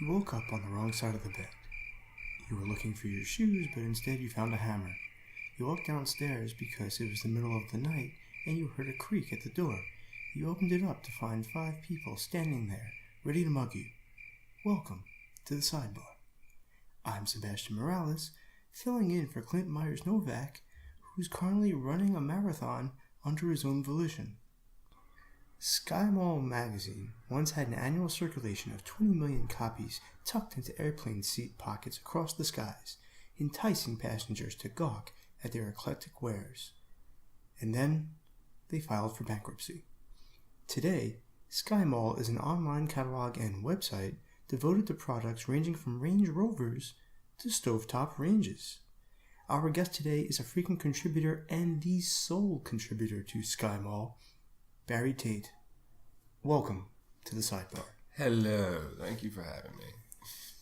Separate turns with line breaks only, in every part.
You woke up on the wrong side of the bed. You were looking for your shoes, but instead you found a hammer. You walked downstairs because it was the middle of the night and you heard a creak at the door. You opened it up to find 5 people standing there, ready to mug you. Welcome to the Sidebar. I'm Sebastian Morales, filling in for Clint Myers-Novak, who's currently running a marathon under his own volition. Skymall Magazine once had an annual circulation of 20 million copies tucked into airplane seat pockets across the skies, enticing passengers to gawk at their eclectic wares. And then they filed for bankruptcy. Today, Skymall is an online catalog and website devoted to products ranging from Range Rovers to stovetop ranges. Our guest today is a frequent contributor and the sole contributor to Skymall, Barry Tate. Welcome to the Sidebar.
Hello, thank you for having me.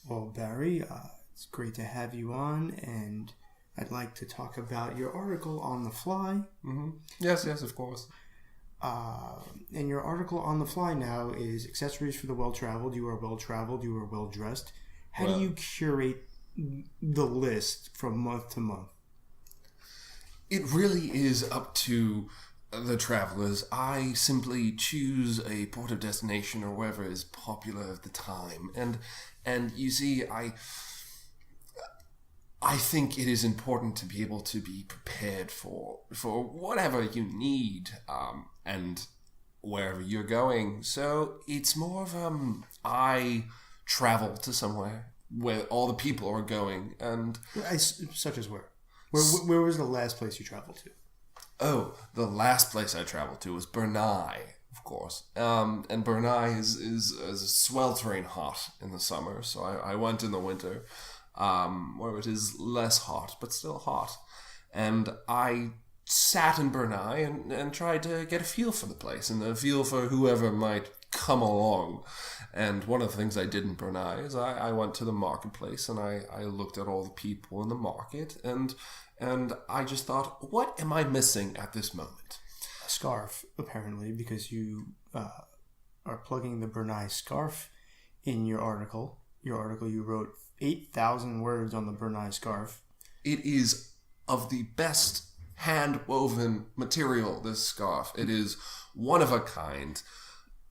Well, Barry, it's great to have you on, and I'd like to talk about your article on the fly.
Mm-hmm. Yes, of course.
And your article on the fly now is accessories for the well-traveled. You are well-traveled, you are well-dressed. How do you curate the list from month to month?
It really is up to the travelers. I simply choose a port of destination or wherever is popular at the time. And you see, I think it is important to be able to be prepared for whatever you need and wherever you're going. So it's more of I travel to somewhere where all the people are going, and
such as where? Where was the last place you traveled to?
Oh, the last place I traveled to was Brunei, of course. And Brunei is sweltering hot in the summer, so I went in the winter, where it is less hot, but still hot. And I sat in Brunei and tried to get a feel for the place, and a feel for whoever might come along. And one of the things I did in Brunei is I went to the marketplace, and I looked at all the people in the market, and I just thought, what am I missing at this moment?
A scarf, apparently, because you are plugging the Brunei scarf in your article. Your article, you wrote 8,000 words on the Brunei scarf.
It is of the best hand-woven material, this scarf. It is one of a kind,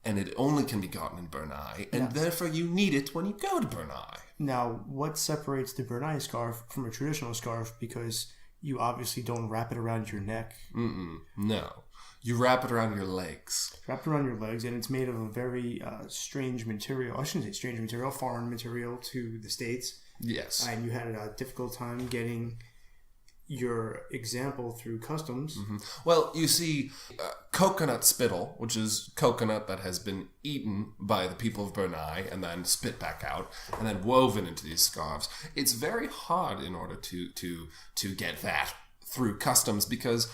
and it only can be gotten in Brunei, and therefore you need it when you go to Brunei.
Now, what separates the Brunei scarf from a traditional scarf? Because you obviously don't wrap it around your neck.
No. You wrap it around your legs.
Wrap it around your legs, and it's made of a very strange material. I shouldn't say strange material, foreign material to the States.
Yes.
And you had a difficult time getting your example through customs.
Mm-hmm. Well, you see, coconut spittle, which is coconut that has been eaten by the people of Brunei and then spit back out and then woven into these scarves. It's very hard in order to get that through customs, because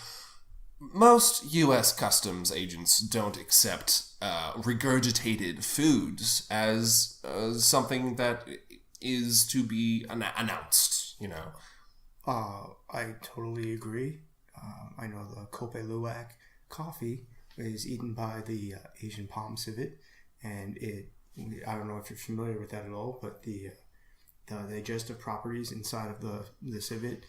most U.S. customs agents don't accept regurgitated foods as something that is to be announced, you know.
I totally agree. I know the Kope Luwak coffee is eaten by the Asian palm civet, and I don't know if you're familiar with that at all, but the digestive properties inside of the civet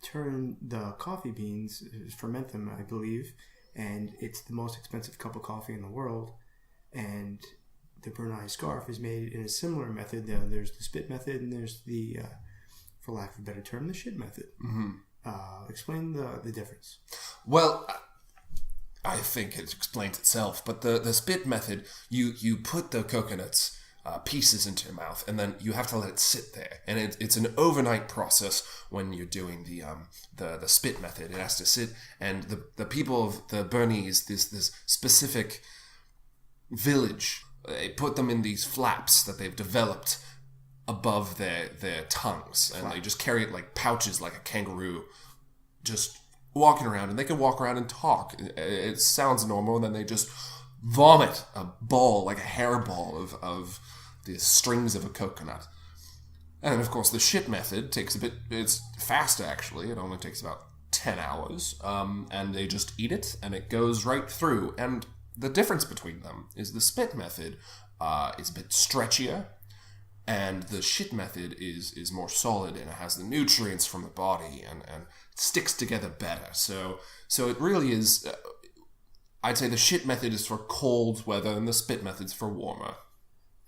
turn the coffee beans, ferment them, I believe, and it's the most expensive cup of coffee in the world. And the Brunei scarf is made in a similar method. There's the spit method, and there's the for lack of a better term, the shit method. Mm-hmm. Explain the difference.
Well, I think it explains itself, but the spit method, you put the coconuts pieces into your mouth, and then you have to let it sit there. And it's an overnight process when you're doing the spit method. It has to sit, and the people of the Burmese, this specific village, they put them in these flaps that they've developed above their tongues, and they just carry it like pouches, like a kangaroo, just walking around, and they can walk around and talk. It sounds normal, and then they just vomit a ball, like a hairball of the strings of a coconut. And of course the shit method takes it's fast actually, it only takes about 10 hours, and they just eat it, and it goes right through. And the difference between them is the spit method is a bit stretchier, And the shit method is more solid, and it has the nutrients from the body and sticks together better. So it really is, I'd say the shit method is for cold weather and the spit method's for warmer.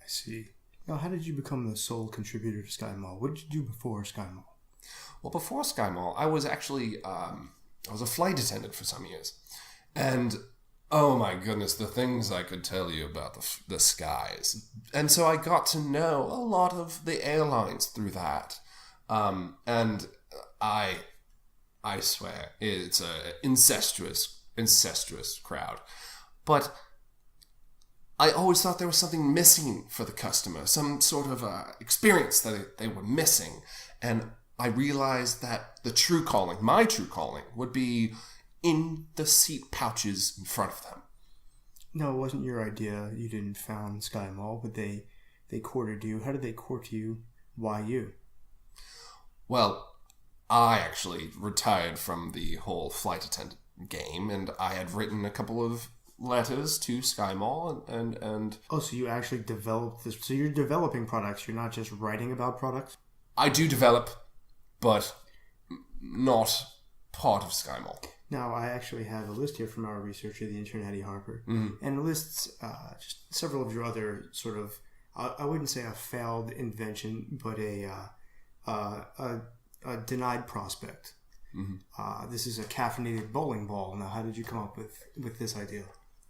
I see. Now, how did you become the sole contributor to Skymall? What did you do before Skymall?
Well, before Skymall, I was actually, I was a flight attendant for some years. And oh my goodness, the things I could tell you about the skies. And so I got to know a lot of the airlines through that. And I swear, it's a incestuous crowd. But I always thought there was something missing for the customer, some sort of experience that they were missing. And I realized that my true calling, would be in the seat pouches in front of them.
No, it wasn't your idea. You didn't found Skymall, but they courted you. How did they court you? Why you?
Well, I actually retired from the whole flight attendant game, and I had written a couple of letters to Skymall and
Oh, so you actually developed this. So you're developing products. You're not just writing about products?
I do develop, but not part of Skymall.
Now, I actually have a list here from our researcher, the intern Eddie Harper,
Mm-hmm.
and it lists just several of your other sort of, I wouldn't say a failed invention, but a denied prospect.
Mm-hmm.
This is a caffeinated bowling ball. Now, how did you come up with this idea?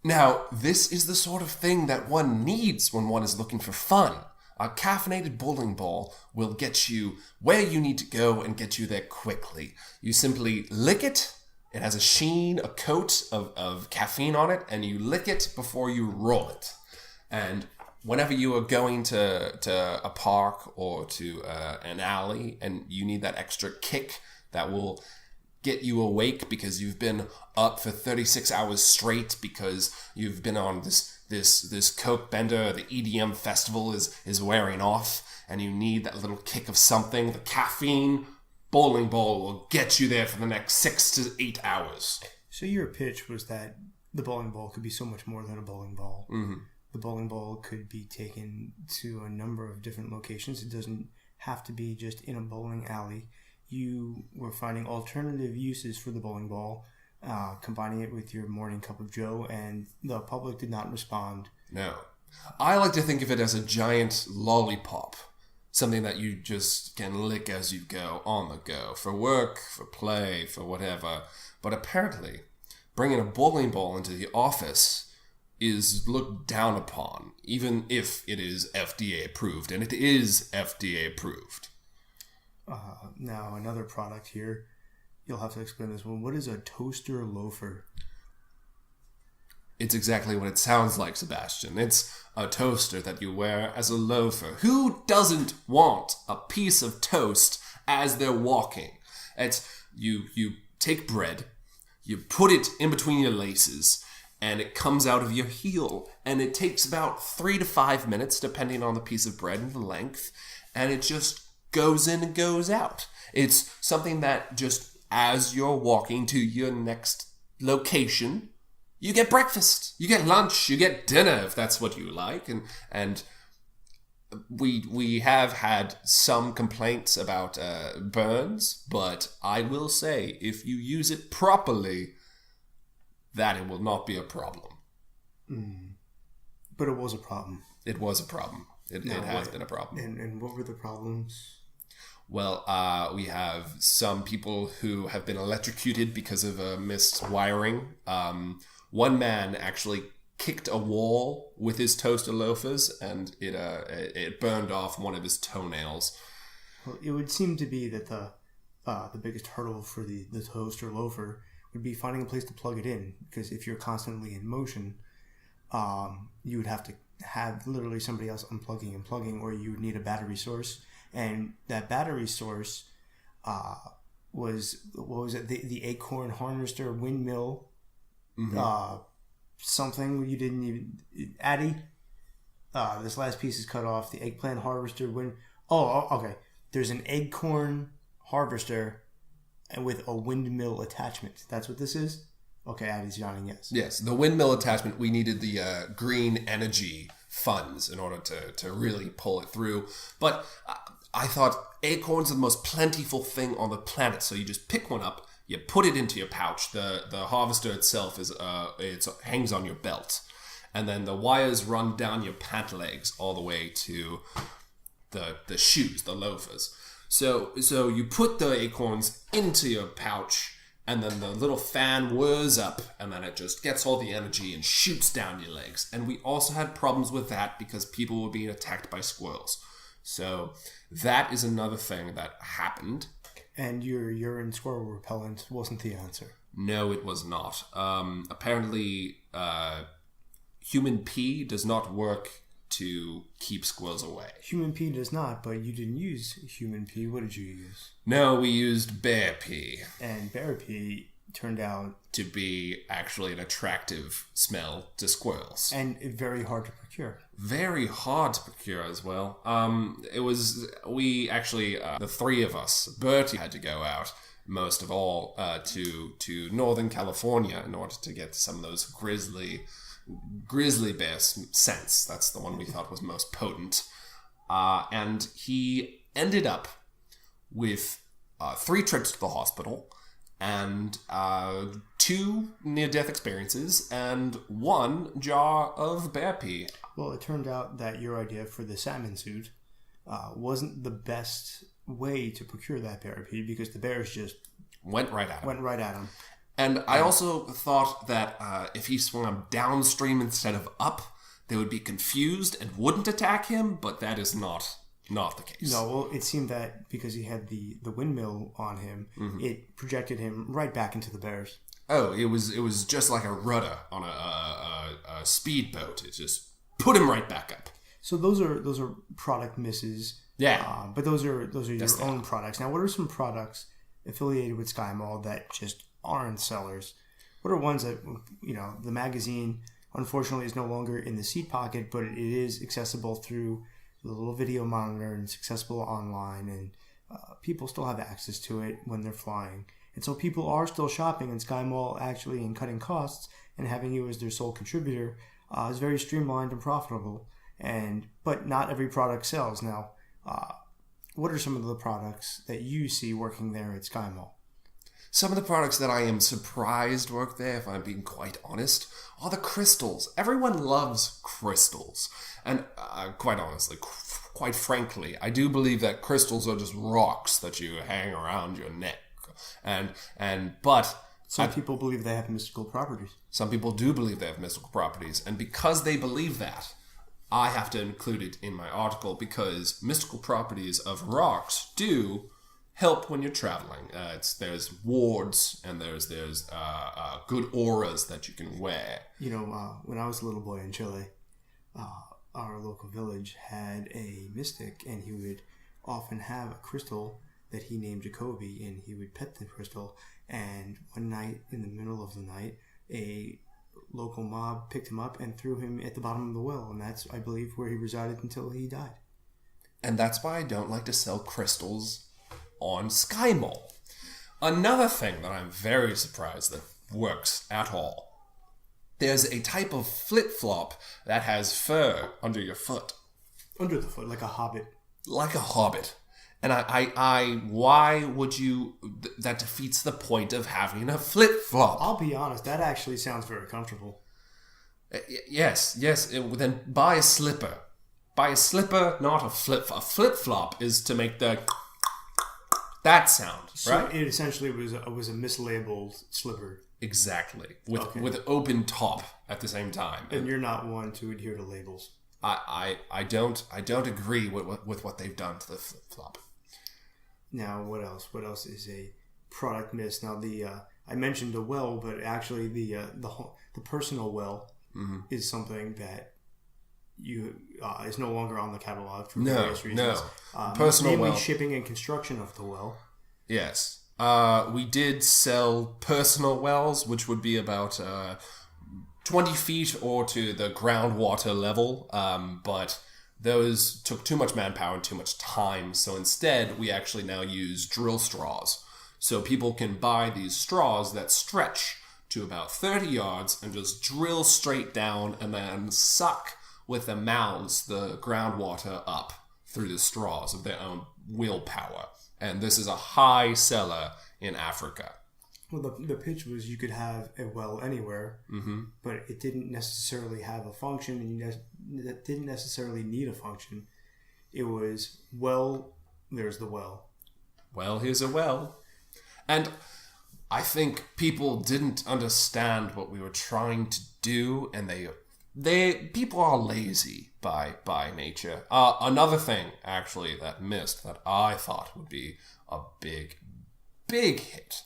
Now, this is the sort of thing that one needs when one is looking for fun. A caffeinated bowling ball will get you where you need to go and get you there quickly. You simply lick it. It has a sheen, a coat of caffeine on it, and you lick it before you roll it. And whenever you are going to a park or to an alley and you need that extra kick that will get you awake because you've been up for 36 hours straight because you've been on this coke bender, the EDM festival is wearing off, and you need that little kick of something, the caffeine bowling ball will get you there for the next 6 to 8 hours.
So your pitch was that the bowling ball could be so much more than a bowling ball.
Mm-hmm.
The bowling ball could be taken to a number of different locations. It doesn't have to be just in a bowling alley. You were finding alternative uses for the bowling ball, combining it with your morning cup of joe, and the public did not respond.
No. I like to think of it as a giant lollipop. Something that you just can lick as you go, on the go, for work, for play, for whatever. But apparently, bringing a bowling ball into the office is looked down upon, even if it is FDA approved, and it is FDA approved.
Now, another product here, you'll have to explain this one. What is a toaster loafer?
It's exactly what it sounds like, Sebastian. It's a toaster that you wear as a loafer. Who doesn't want a piece of toast as they're walking? It's you take bread, you put it in between your laces, and it comes out of your heel. And it takes about 3 to 5 minutes, depending on the piece of bread and the length, and it just goes in and goes out. It's something that just as you're walking to your next location, you get breakfast, you get lunch, you get dinner if that's what you like, and we have had some complaints about burns, but I will say if you use it properly, that it will not be a problem.
But it was a problem.
It was a problem. It has been a problem.
And what were the problems?
Well, we have some people who have been electrocuted because of missed wiring. One man actually kicked a wall with his toaster loafers, and it burned off one of his toenails.
Well, it would seem to be that the biggest hurdle for the toaster loafer would be finding a place to plug it in, because if you're constantly in motion, you would have to have literally somebody else unplugging and plugging, or you would need a battery source, and that battery source was, what was it, the Acorn Harvester windmill. Mm-hmm. Something you didn't even... Addy? This last piece is cut off. The eggplant harvester okay. There's an acorn harvester with a windmill attachment. That's what this is? Okay, Addy's yawning yes.
Yes, the windmill attachment, we needed the green energy funds in order to really pull it through. But I thought acorns are the most plentiful thing on the planet. So you just pick one up, you put it into your pouch. The harvester itself it hangs on your belt. And then the wires run down your pant legs all the way to the shoes, the loafers. So you put the acorns into your pouch, and then the little fan whirs up, and then it just gets all the energy and shoots down your legs. And we also had problems with that because people were being attacked by squirrels. So that is another thing that happened.
And your urine squirrel repellent wasn't the answer.
No, it was not. Apparently, human pee does not work to keep squirrels away.
Human pee does not, but you didn't use human pee. What did you use?
No, we used bear pee.
And bear pee turned out
to be actually an attractive smell to squirrels.
And very hard to procure.
Very hard to procure as well. The three of us, Bertie had to go out most of all to Northern California in order to get some of those grizzly bear scents. That's the one we thought was most potent. And he ended up with 3 trips to the hospital and 2 near-death experiences and 1 jar of bear pee.
Well, it turned out that your idea for the salmon suit wasn't the best way to procure that bear pee because the bears just
went right at him. And I also thought that if he swam downstream instead of up, they would be confused and wouldn't attack him, but that is not the case.
No, well, it seemed that because he had the windmill on him, it projected him right back into the bears.
Oh, it was just like a rudder on a speedboat. It just put him right back up.
So those are product misses.
Yeah.
But those are your own products. Now, what are some products affiliated with Skymall that just aren't sellers? What are ones that, the magazine, unfortunately, is no longer in the seat pocket, but it is accessible through the little video monitor and it's accessible online, and people still have access to it when they're flying. And so people are still shopping in Skymall, actually, and cutting costs, and having you as their sole contributor is very streamlined and profitable. But not every product sells. Now, what are some of the products that you see working there at Skymall?
Some of the products that I am surprised work there, if I'm being quite honest, are the crystals. Everyone loves crystals. And quite honestly, quite frankly, I do believe that crystals are just rocks that you hang around your neck. But
some people believe they have mystical properties.
Some people do believe they have mystical properties. And because they believe that, I have to include it in my article because mystical properties of rocks do help when you're traveling. There's wards and there's good auras that you can wear.
When I was a little boy in Chile, our local village had a mystic, and he would often have a crystal that he named Jacoby, and he would pet the crystal. And one night, in the middle of the night, a local mob picked him up and threw him at the bottom of the well, and that's, I believe, where he resided until he died.
And that's why I don't like to sell crystals on Skymall. Another thing that I'm very surprised that works at all. There's a type of flip-flop that has fur under your foot.
Under the foot, like a hobbit.
Like a hobbit. And why would you... That defeats the point of having a flip-flop.
I'll be honest, that actually sounds very comfortable.
Yes. Then buy a slipper. Buy a slipper, not a flip-flop. A flip-flop is to make that sound, right?
So it essentially was a mislabeled slipper.
Exactly. With open top at the same time.
And you're not one to adhere to labels.
I don't agree with what they've done to the flip-flop.
Now, what else? What else is a product miss? Now, I mentioned a well, but actually the personal well is something that is no longer on the catalog for various reasons.
No, personal well,
shipping and construction of the well.
Yes, we did sell personal wells, which would be about 20 feet or to the groundwater level, but those took too much manpower and too much time. So instead, we actually now use drill straws. So people can buy these straws that stretch to about 30 yards and just drill straight down and then suck with their mouths the groundwater up through the straws of their own willpower. And this is a high seller in Africa.
Well, the pitch was you could have a well anywhere, but it didn't necessarily have a function, and it didn't necessarily need a function. It was, well, there's the well.
Well, here's a well. And I think people didn't understand what we were trying to do, and people are lazy by nature. Another thing, actually, that missed that I thought would be a big hit.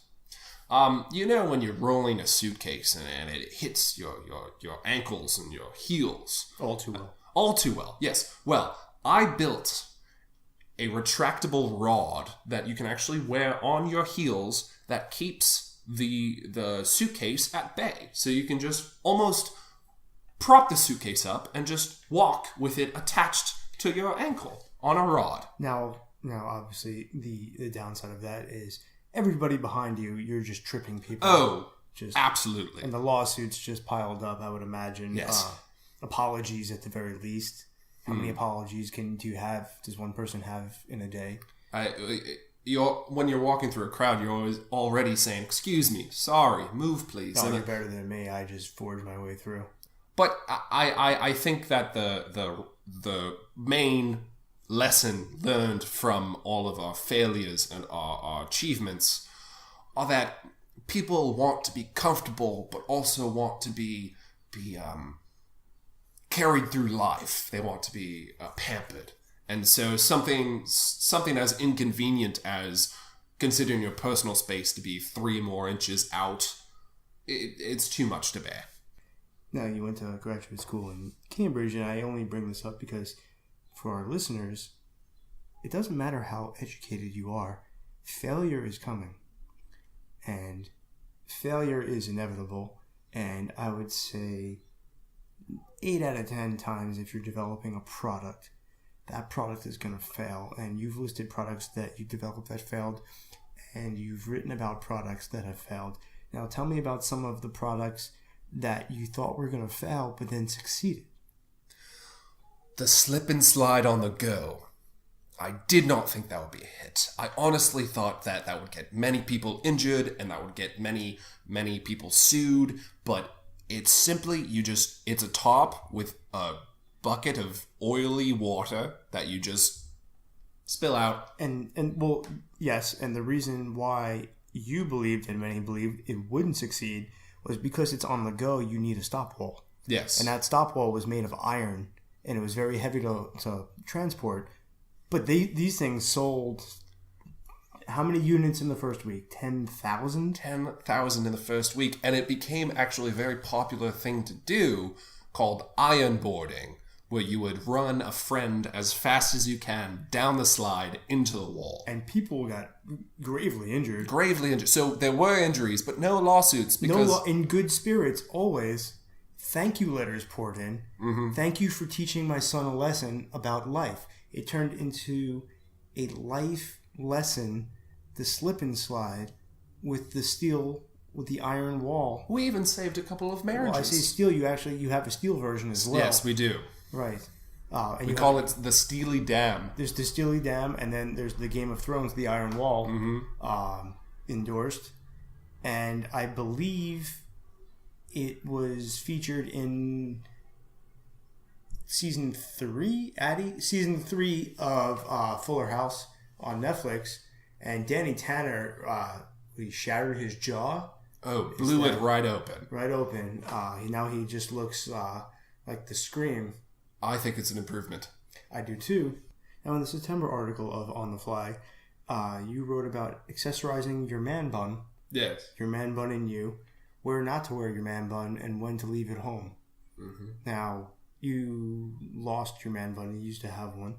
When you're rolling a suitcase and it hits your ankles and your heels.
All too well.
All too well, yes. Well, I built a retractable rod that you can actually wear on your heels that keeps the suitcase at bay. So you can just almost prop the suitcase up and just walk with it attached to your ankle on a rod.
Now obviously, the downside of that is everybody behind you, you're just tripping people.
Oh, absolutely.
And the lawsuits just piled up, I would imagine.
Yes.
Apologies at the very least. How many apologies does one person have in a day?
When you're walking through a crowd, you're already saying, "Excuse me, sorry, move please."
Oh, you're better than me. I just forged my way through.
But I think that the main lesson learned from all of our failures and our achievements are that people want to be comfortable, but also want to be carried through life. They want to be pampered. And so something as inconvenient as considering your personal space to be 3 more inches out, it's too much to bear.
Now, you went to graduate school in Cambridge, and I only bring this up because for our listeners, it doesn't matter how educated you are, failure is coming. And failure is inevitable. And I would say 8 out of 10 times if you're developing a product, that product is going to fail. And you've listed products that you developed that failed, and you've written about products that have failed. Now, tell me about some of the products that you thought were going to fail, but then succeeded.
The slip and slide on the go. I did not think that would be a hit. I honestly thought that would get many people injured and that would get many people sued, but it's simply, it's a top with a bucket of oily water that you just spill out. And
well, yes, and the reason why you believed and many believed it wouldn't succeed was because it's on the go, you need a stop wall.
Yes.
And that stop wall was made of iron, and it was very heavy to transport. But these things sold how many units in the first week? 10,000?
10,000 in the first week. And it became actually a very popular thing to do called ironboarding, where you would run a friend as fast as you can down the slide into the wall.
And people got gravely injured.
Gravely injured. So there were injuries, but no lawsuits. Because
in good spirits, always. Thank you letters poured in.
Mm-hmm.
Thank you for teaching my son a lesson about life. It turned into a life lesson, the slip and slide with the steel, with the iron wall.
We even saved a couple of marriages.
Well, I say steel, you have a steel version as well.
Yes, we do.
Right.
And we call it the Steely Dam.
There's the Steely Dam, and then there's the Game of Thrones, the Iron Wall, endorsed. And I believe it was featured in season 3 of Fuller House on Netflix. And Danny Tanner, he shattered his jaw.
Oh, blew it right open.
Right open. Now he just looks like the Scream.
I think it's an improvement.
I do too. Now, in the September article of On the Fly, you wrote about accessorizing your man bun.
Yes.
Your man bun in you. Where not to wear your man bun and when to leave it home.
Mm-hmm.
Now, you lost your man bun. You used to have one.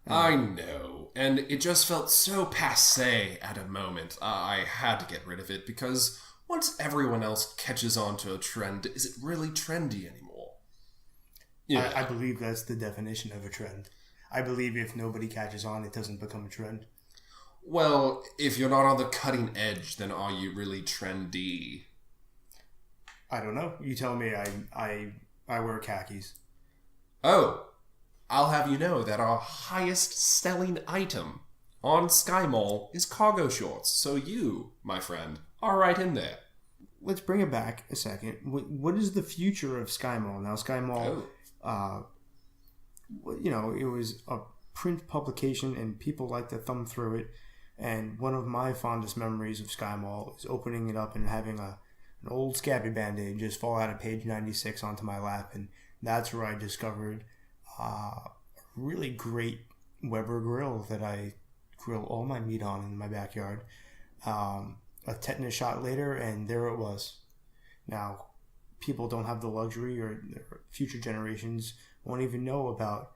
I know. And it just felt so passé at a moment. I had to get rid of it because once everyone else catches on to a trend, is it really trendy anymore?
Yeah. I believe that's the definition of a trend. I believe if nobody catches on, it doesn't become a trend.
Well, if you're not on the cutting edge, then are you really trendy?
I don't know. You tell me. I wear khakis.
Oh, I'll have you know that our highest selling item on Skymall is cargo shorts. So you, my friend, are right in there.
Let's bring it back a second. What is the future of Skymall? Now, Skymall, it was a print publication and people like to thumb through it. And one of my fondest memories of Skymall is opening it up and having an old scabby Band-Aid just fall out of page 96 onto my lap. And that's where I discovered a really great Weber grill that I grill all my meat on in my backyard. A tetanus shot later, and there it was. Now, people don't have the luxury, or future generations won't even know about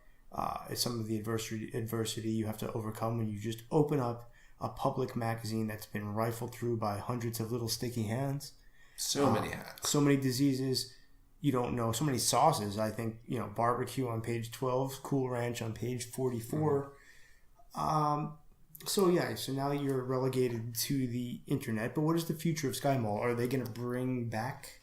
some of the adversity you have to overcome when you just open up a public magazine that's been rifled through by hundreds of little sticky hands.
So many hands. So
many diseases you don't know. So many sauces. I think, barbecue on page 12, Cool Ranch on page 44. So now you're relegated to the internet. But what is the future of Skymall? Are they going to bring back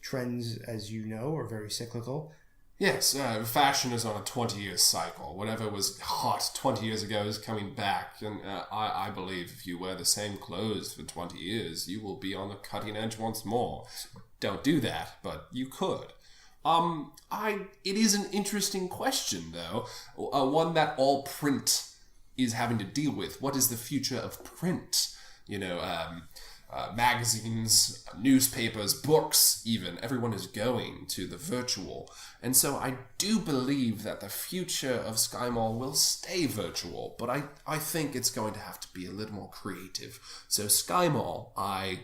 trends, as are very cyclical?
Yes, fashion is on a 20-year cycle. Whatever was hot 20 years ago is coming back. And I believe if you wear the same clothes for 20 years, you will be on the cutting edge once more. Don't do that, but you could. It is an interesting question, though. One that all print is having to deal with. What is the future of print? Magazines, newspapers, books even. Everyone is going to the virtual. And so I do believe that the future of Skymall will stay virtual, but I think it's going to have to be a little more creative. So Skymall, I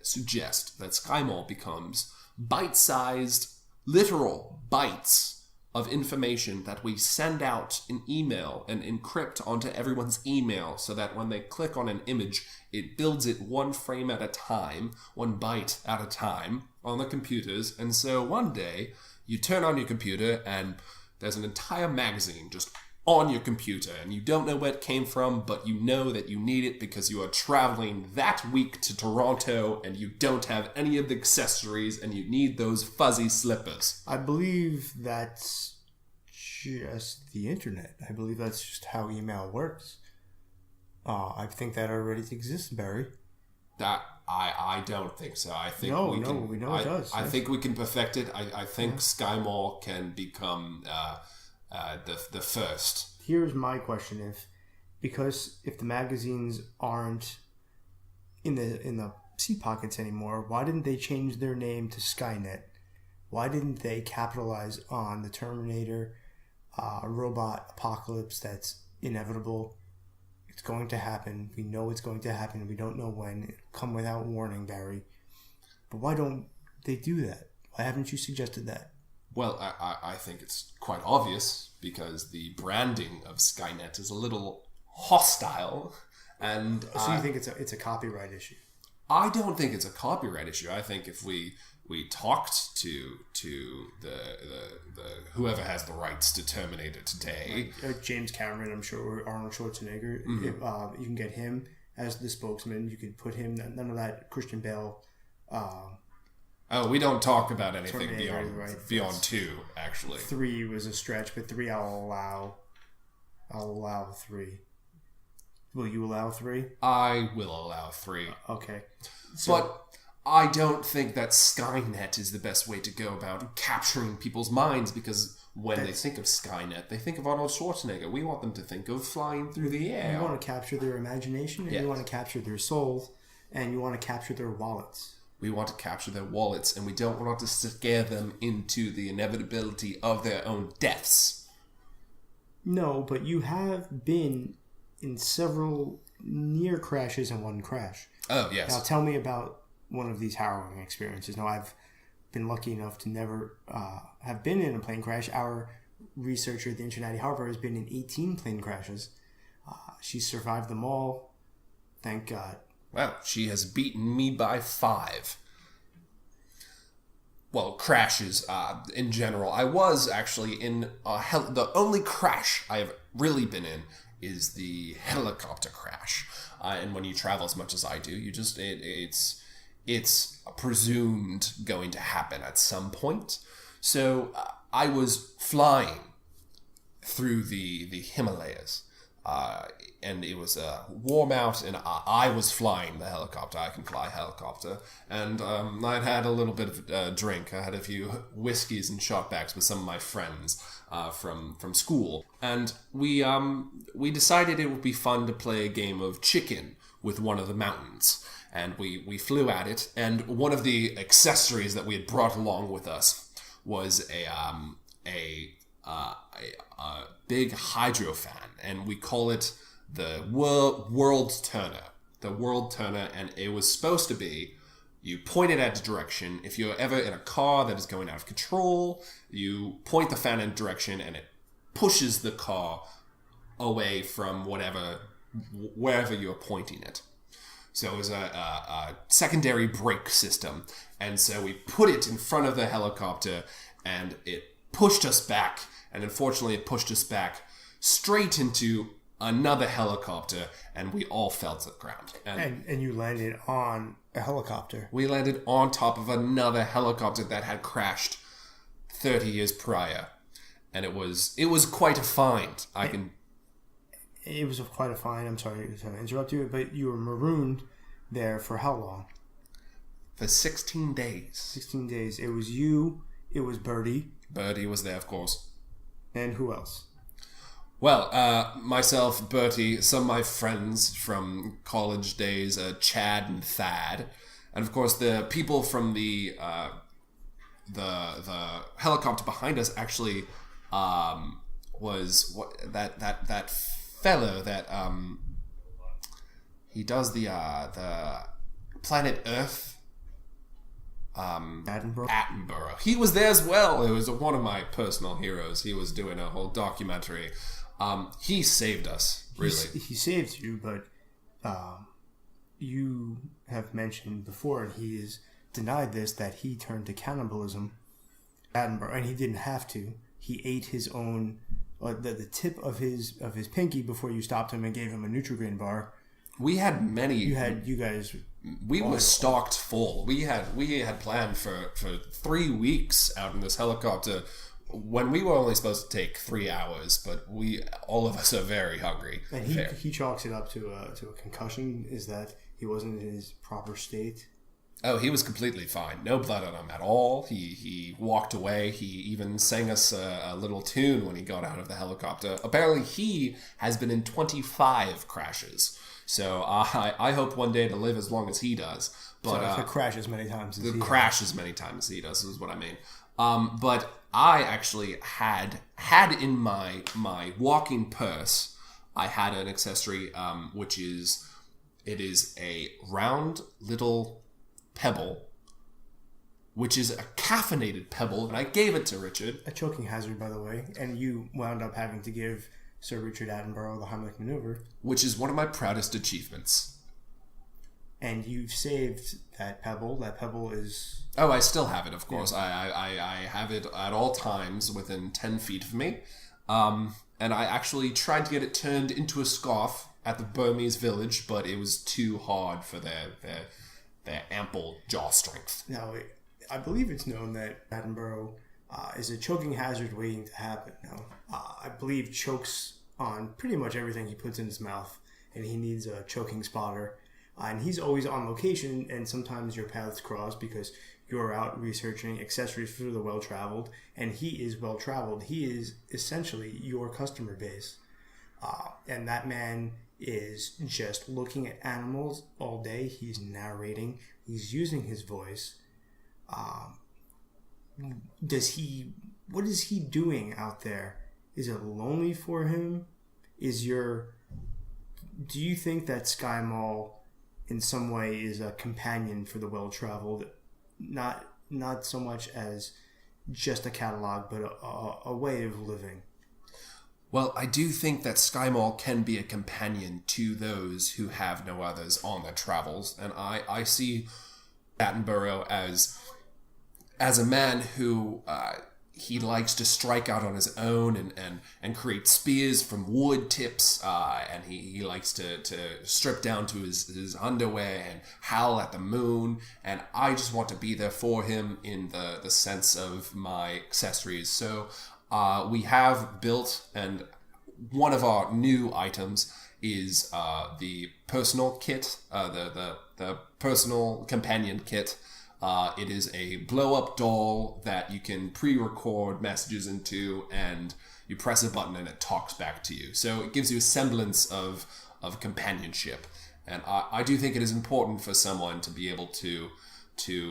suggest that Skymall becomes bite-sized, literal bites of information that we send out in email and encrypt onto everyone's email so that when they click on an image, it builds it one frame at a time, one byte at a time on the computers. And so one day you turn on your computer and there's an entire magazine just on your computer and you don't know where it came from, but you know that you need it because you are traveling that week to Toronto and you don't have any of the accessories and you need those fuzzy slippers.
I believe that's just the internet. I believe that's just how email works. I think that already exists, Barry.
That I don't think so. I think
we know it does.
I think we can perfect it. I think Skymall can become the first.
Here's my question: if the magazines aren't in the seat pockets anymore, why didn't they change their name to Skynet? Why didn't they capitalize on the Terminator robot apocalypse that's inevitable? It's going to happen. We know it's going to happen. We don't know when. It'll come without warning, Barry. But why don't they do that? Why haven't you suggested that?
Well, I think it's quite obvious because the branding of Skynet is a little hostile, and
so you think it's a copyright issue?
I don't think it's a copyright issue. I think if we talked to the whoever has the rights to Terminator today,
James Cameron, I'm sure, or Arnold Schwarzenegger, if, you can get him as the spokesman. You could put him. None of that Christian Bale.
We don't talk about anything beyond 2, actually.
3 was a stretch, but 3 I'll allow 3. Will you allow 3?
I will allow 3.
Okay.
But I don't think that Skynet is the best way to go about capturing people's minds, because when they think of Skynet, they think of Arnold Schwarzenegger. We want them to think of flying through the air.
You want to capture their imagination, and you want to capture their souls, and you want to capture their wallets.
We want to capture their wallets, and we don't want to scare them into the inevitability of their own deaths.
No, but you have been in several near crashes and one crash.
Oh, yes.
Now tell me about one of these harrowing experiences. Now, I've been lucky enough to never have been in a plane crash. Our researcher at the Cincinnati Harbor has been in 18 plane crashes. She's survived them all. Thank God.
Well, she has beaten me by 5. Well, crashes in general. I was actually in the only crash I have really been in is the helicopter crash. And when you travel as much as I do, you just it's presumed going to happen at some point. So I was flying through the Himalayas. And it was warm out, and I was flying the helicopter. I can fly a helicopter. And I'd had a little bit of a drink. I had a few whiskeys and shot bags with some of my friends from school. And we decided it would be fun to play a game of chicken with one of the mountains. And we flew at it, and one of the accessories that we had brought along with us was a big hydro fan, and we call it the world turner. The world turner, and it was supposed to be, you point it at a direction. If you're ever in a car that is going out of control, you point the fan in a direction, and it pushes the car away from wherever you're pointing it. So it was a secondary brake system, and so we put it in front of the helicopter, and it pushed us back. And unfortunately, it pushed us back straight into another helicopter, and we all fell to the ground.
And you landed on a helicopter.
We landed on top of another helicopter that had crashed 30 years prior. And it was quite a find.
It was quite a find. I'm sorry to interrupt you, but you were marooned there for how long?
For 16 days.
16 days. It was you. It was Bertie.
Bertie was there, of course.
And who else?
Well, myself, Bertie, some of my friends from college days, Chad and Thad, and of course the people from the helicopter behind us actually was that fellow that he does the planet Earth. Attenborough. He was there as well. It was one of my personal heroes. He was doing a whole documentary. He saved us, really.
He saved you, but you have mentioned before, and he has denied this, that he turned to cannibalism. Attenborough, and he didn't have to. He ate his own, the tip of his pinky before you stopped him and gave him a Nutri-Grain bar.
We had many.
You guys.
We were stocked full. We had planned for 3 weeks out in this helicopter when we were only supposed to take 3 hours. But all of us are very hungry.
And he chalks it up to a concussion. Is that he wasn't in his proper state?
Oh, he was completely fine. No blood on him at all. He walked away. He even sang us a little tune when he got out of the helicopter. Apparently, he has been in 25 crashes. So I hope one day to live as long as he does. But
to crash as many times as he does.
Crash as many times as he does is what I mean. But I actually had in my walking purse, I had an accessory which is a round little pebble, which is a caffeinated pebble, and I gave it to Richard.
A choking hazard, by the way, and you wound up having to give Sir Richard Attenborough the Heimlich maneuver,
which is one of my proudest achievements.
And you've saved that pebble. That pebble is...
Oh, I still have it, of course. Yeah. I have it at all times within 10 feet of me. And I actually tried to get it turned into a scarf at the Burmese village, but it was too hard for their ample jaw strength.
Now, I believe it's known that Attenborough is a choking hazard waiting to happen. Now, I believe chokes on pretty much everything he puts in his mouth, and he needs a choking spotter. And he's always on location, and sometimes your paths cross because you're out researching accessories for the well-traveled, and he is well-traveled. He is essentially your customer base. And that man is just looking at animals all day. He's narrating. He's using his voice. What is he doing out there? Is it lonely for him? Do you think that Skymall in some way is a companion for the well-traveled? Not so much as just a catalog, but a way of living.
Well, I do think that Skymall can be a companion to those who have no others on their travels, and I see Attenborough as a man who he likes to strike out on his own and create spears from wood tips, and he likes to strip down to his underwear and howl at the moon, and I just want to be there for him in the sense of my accessories. So we have built, and one of our new items is the personal kit, the personal companion kit. It is a blow-up doll that you can pre-record messages into, and you press a button and it talks back to you. So it gives you a semblance of companionship. And I do think it is important for someone to be able to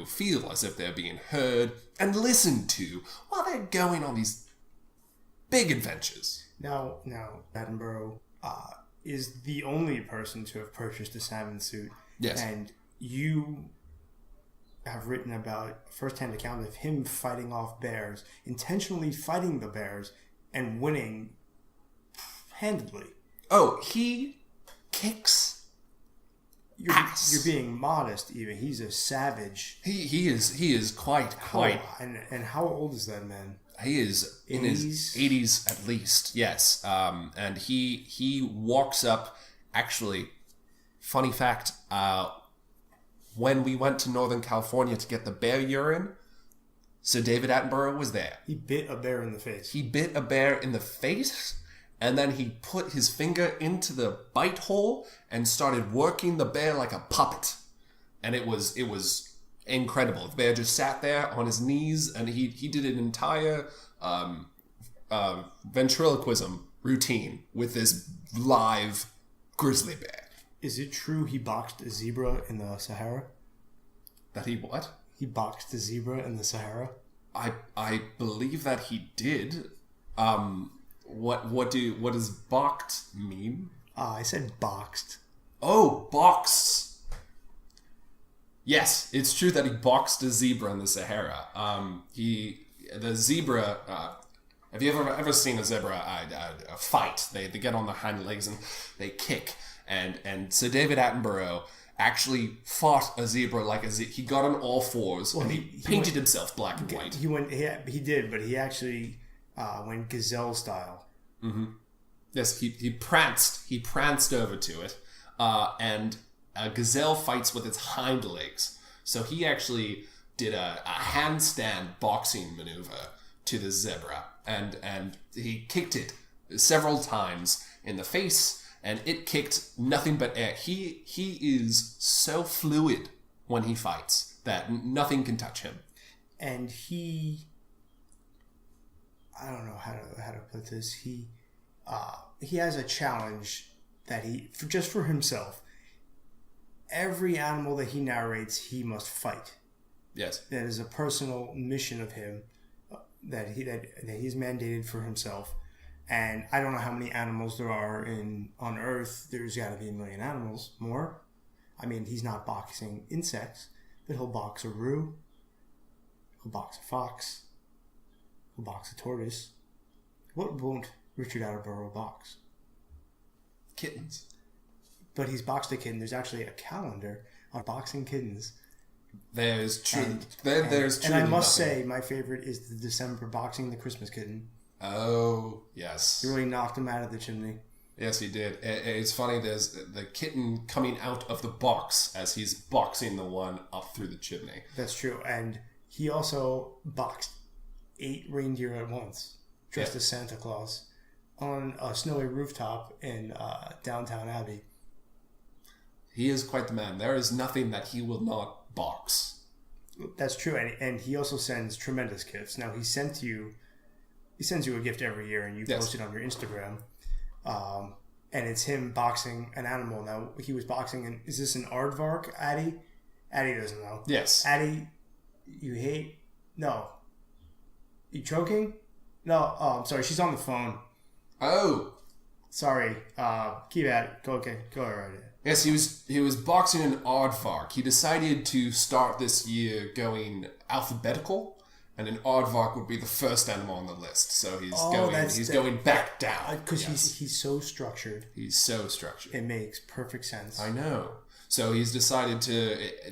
feel as if they're being heard and listened to while they're going on these big adventures.
Now, Attenborough is the only person to have purchased a salmon suit.
Yes.
And you have written about a first-hand account of him fighting off bears, intentionally fighting the bears, and winning handedly.
Oh, he kicks ass.
You're being modest, even. He's a savage.
He is quite.
And how old is that man?
He is
80s?
in his 80s at least, yes. And he walks up. Actually, funny fact. When we went to Northern California to get the bear urine, Sir David Attenborough was there.
He bit a bear in the face.
He bit a bear in the face, and then he put his finger into the bite hole and started working the bear like a puppet. And it was incredible. The bear just sat there on his knees, and he did an entire ventriloquism routine with this live grizzly bear.
Is it true he boxed a zebra in the Sahara?
That he what?
He boxed a zebra in the Sahara?
I believe that he did. What does boxed mean?
I said boxed.
Oh, boxed. Yes, it's true that he boxed a zebra in the Sahara. The zebra. Have you ever seen a zebra fight? They get on their hind legs and they kick. And Sir David Attenborough actually fought a zebra like a zebra. He got on all fours and he painted himself black and white.
He did, but he actually went gazelle style.
Mm-hmm. Yes, he pranced over to it, and a gazelle fights with its hind legs. So he actually did a handstand boxing maneuver to the zebra, and he kicked it several times in the face. And it kicked nothing but air. He is so fluid when he fights that nothing can touch him.
And I don't know how to put this. He has a challenge that just for himself. Every animal that he narrates, he must fight.
Yes.
That is a personal mission of him that he's mandated for himself. And I don't know how many animals there are on Earth. There's got to be 1 million animals. More. I mean, he's not boxing insects, but he'll box a roo. He'll box a fox. He'll box a tortoise. What won't Richard Attenborough box?
Kittens.
But he's boxed a kitten. There's actually a calendar on boxing kittens.
There's true.
And I must say, my favorite is the December boxing the Christmas kitten.
Oh, yes.
He really knocked him out of the chimney.
Yes, he did. It's funny, there's the kitten coming out of the box as he's boxing the one up through the chimney.
That's true. And he also boxed 8 reindeer at once, dressed as Santa Claus, on a snowy rooftop in downtown Abbey.
He is quite the man. There is nothing that he will not box.
That's true. And he also sends tremendous gifts. Now, he sends you a gift every year, and you post it on your Instagram. And it's him boxing an animal. Now, he was boxing is this an aardvark, Addie? Addie doesn't know.
Yes.
Addie, you hate? No. You choking? No. Oh, I'm sorry. She's on the phone.
Oh.
Sorry. Keep at it. Go right ahead.
Yes, he was boxing an aardvark. He decided to start this year going alphabetical. And an aardvark would be the first animal on the list. So he's going back down.
Because he's so structured.
He's so structured.
It makes perfect sense.
I know. So he's decided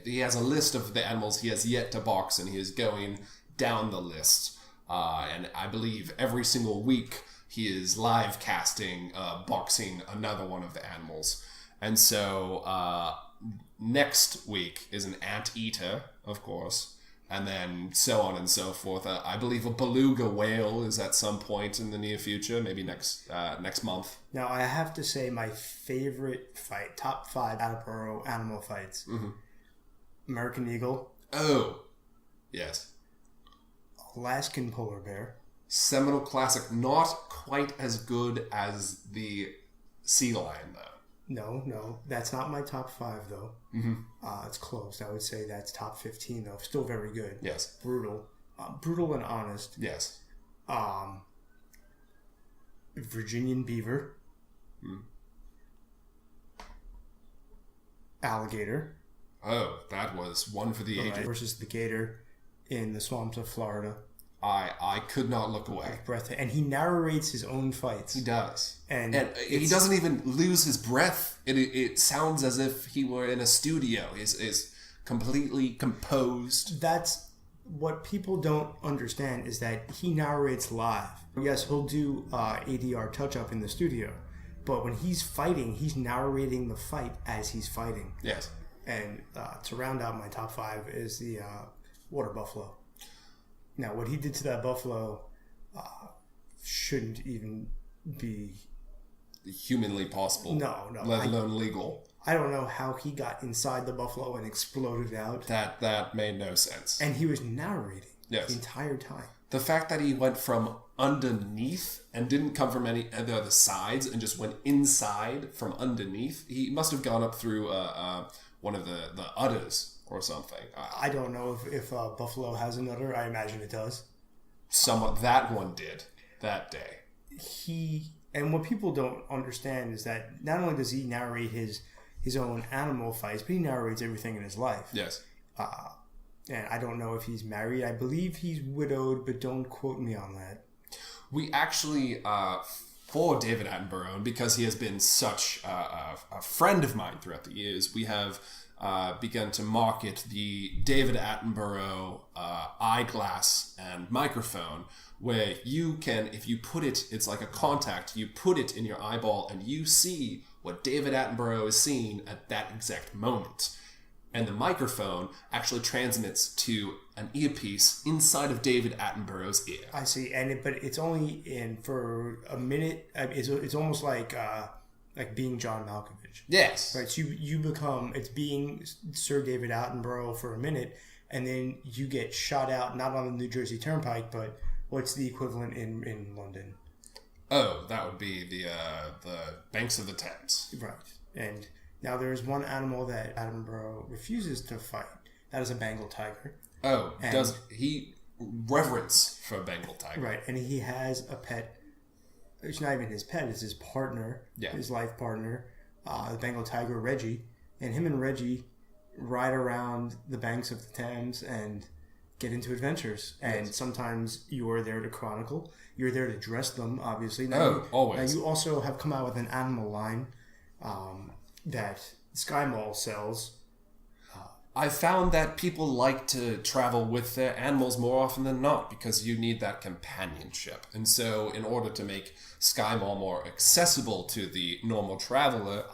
he has a list of the animals he has yet to box, and he is going down the list. and I believe every single week he is live casting, boxing another one of the animals. And so next week is an anteater, of course, and then so on and so forth. I believe a beluga whale is at some point in the near future, maybe next month.
Now, I have to say my favorite fight, top 5 Attenborough animal fights. Mm-hmm. American eagle.
Oh, yes.
Alaskan polar bear.
Seminole classic. Not quite as good as the sea lion, though.
No, that's not my top 5 though. Mm-hmm. It's close. I would say that's top 15 though. Still very good.
Yes.
Brutal and honest.
Yes.
Virginian beaver. Mm. Alligator.
Oh, that was one for the ages.
Versus the gator in the swamps of Florida.
I could not look away.
And he narrates his own fights.
He does.
And
he doesn't even lose his breath. It sounds as if he were in a studio. He's completely composed.
That's what people don't understand, is that he narrates live. Yes, he'll do ADR touch-up in the studio. But when he's fighting, he's narrating the fight as he's fighting.
Yes.
And to round out my top 5 is the water buffalo. Now, what he did to that buffalo shouldn't even be
humanly possible.
No.
Let alone legal.
I don't know how he got inside the buffalo and exploded out.
That made no sense.
And he was narrating the
Yes.
entire time.
The fact that he went from underneath and didn't come from any of the other sides and just went inside from underneath, he must have gone up through one of the udders or something.
I don't know if buffalo has an udder. I imagine it does.
That one did that day.
And what people don't understand is that not only does he narrate his own animal fights, but he narrates everything in his life.
Yes.
And I don't know if he's married. I believe he's widowed, but don't quote me on that.
We actually, for David Attenborough, and because he has been such a friend of mine throughout the years, we have begun to market the David Attenborough eyeglass and microphone, where you can, if you put it's like a contact, you put it in your eyeball and you see what David Attenborough is seeing at that exact moment. And the microphone actually transmits to an earpiece inside of David Attenborough's ear.
I see, but it's only in for a minute. It's almost like being John Malkovich.
Yes.
Right. So you become, it's being Sir David Attenborough for a minute, and then you get shot out, not on the New Jersey Turnpike, but what's the equivalent in London?
Oh, that would be the banks of the Thames.
Right. And now there's one animal that Attenborough refuses to fight. That is a Bengal tiger.
Oh, does he reverence for a Bengal tiger?
Right, and he has a pet. It's not even his pet; it's his partner, his life partner, the Bengal tiger Reggie. And him and Reggie ride around the banks of the Thames and get into adventures. And sometimes you are there to chronicle. You're there to dress them, obviously.
Always.
Now you also have come out with an animal line that Skymall sells.
I found that people like to travel with their animals more often than not because you need that companionship. And so in order to make Skymall more accessible to the normal traveler,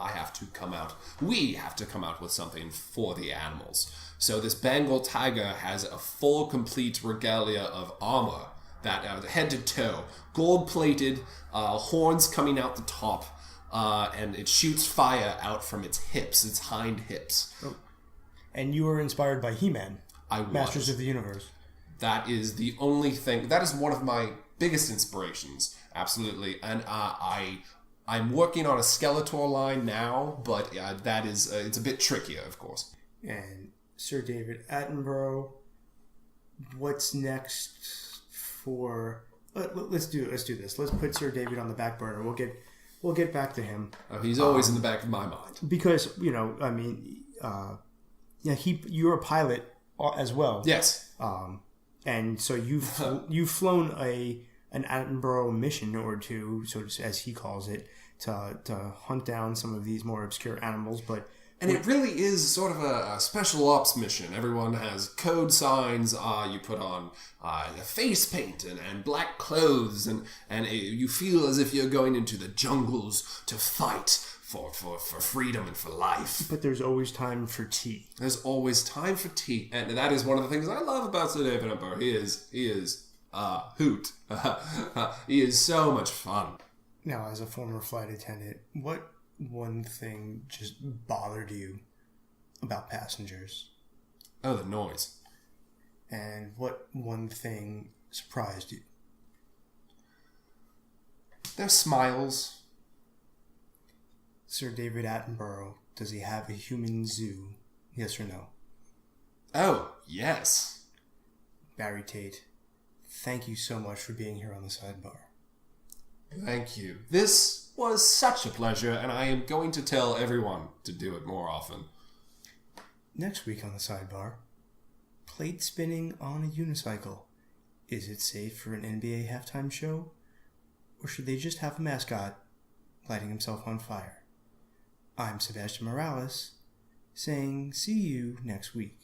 we have to come out with something for the animals. So this Bengal tiger has a full, complete regalia of armor, that head to toe, gold-plated, horns coming out the top, and it shoots fire out from its hips, its hind hips.
Oh. And you were inspired by He-Man.
I was.
Masters of the Universe.
That is the only thing. That is one of my biggest inspirations. Absolutely. And I'm working on a Skeletor line now, but that is it's a bit trickier, of course.
And Sir David Attenborough, what's next for? Let's do this. Let's put Sir David on the back burner. We'll get back to him.
He's always in the back of my mind
because you're a pilot as well.
Yes.
And so you've flown an Attenborough mission or two, so as he calls it, to hunt down some of these more obscure animals. But
And it really is sort of a special ops mission. Everyone has code signs. You put on face paint and black clothes, and you feel as if you're going into the jungles to fight for freedom and for life.
But there's always time for tea.
There's always time for tea, and that is one of the things I love about Sir David Attenborough. He is a hoot. He is so much fun.
Now, as a former flight attendant, what one thing just bothered you about passengers?
Oh, the noise.
And what one thing surprised you?
Their smiles.
Sir David Attenborough, does he have a human zoo? Yes or no?
Oh, yes.
Barry Tate, thank you so much for being here on the Sidebar.
Thank you. This was such a pleasure, and I am going to tell everyone to do it more often.
Next week on the Sidebar, plate spinning on a unicycle. Is it safe for an NBA halftime show? Or should they just have a mascot lighting himself on fire? I'm Sebastian Morales, saying see you next week.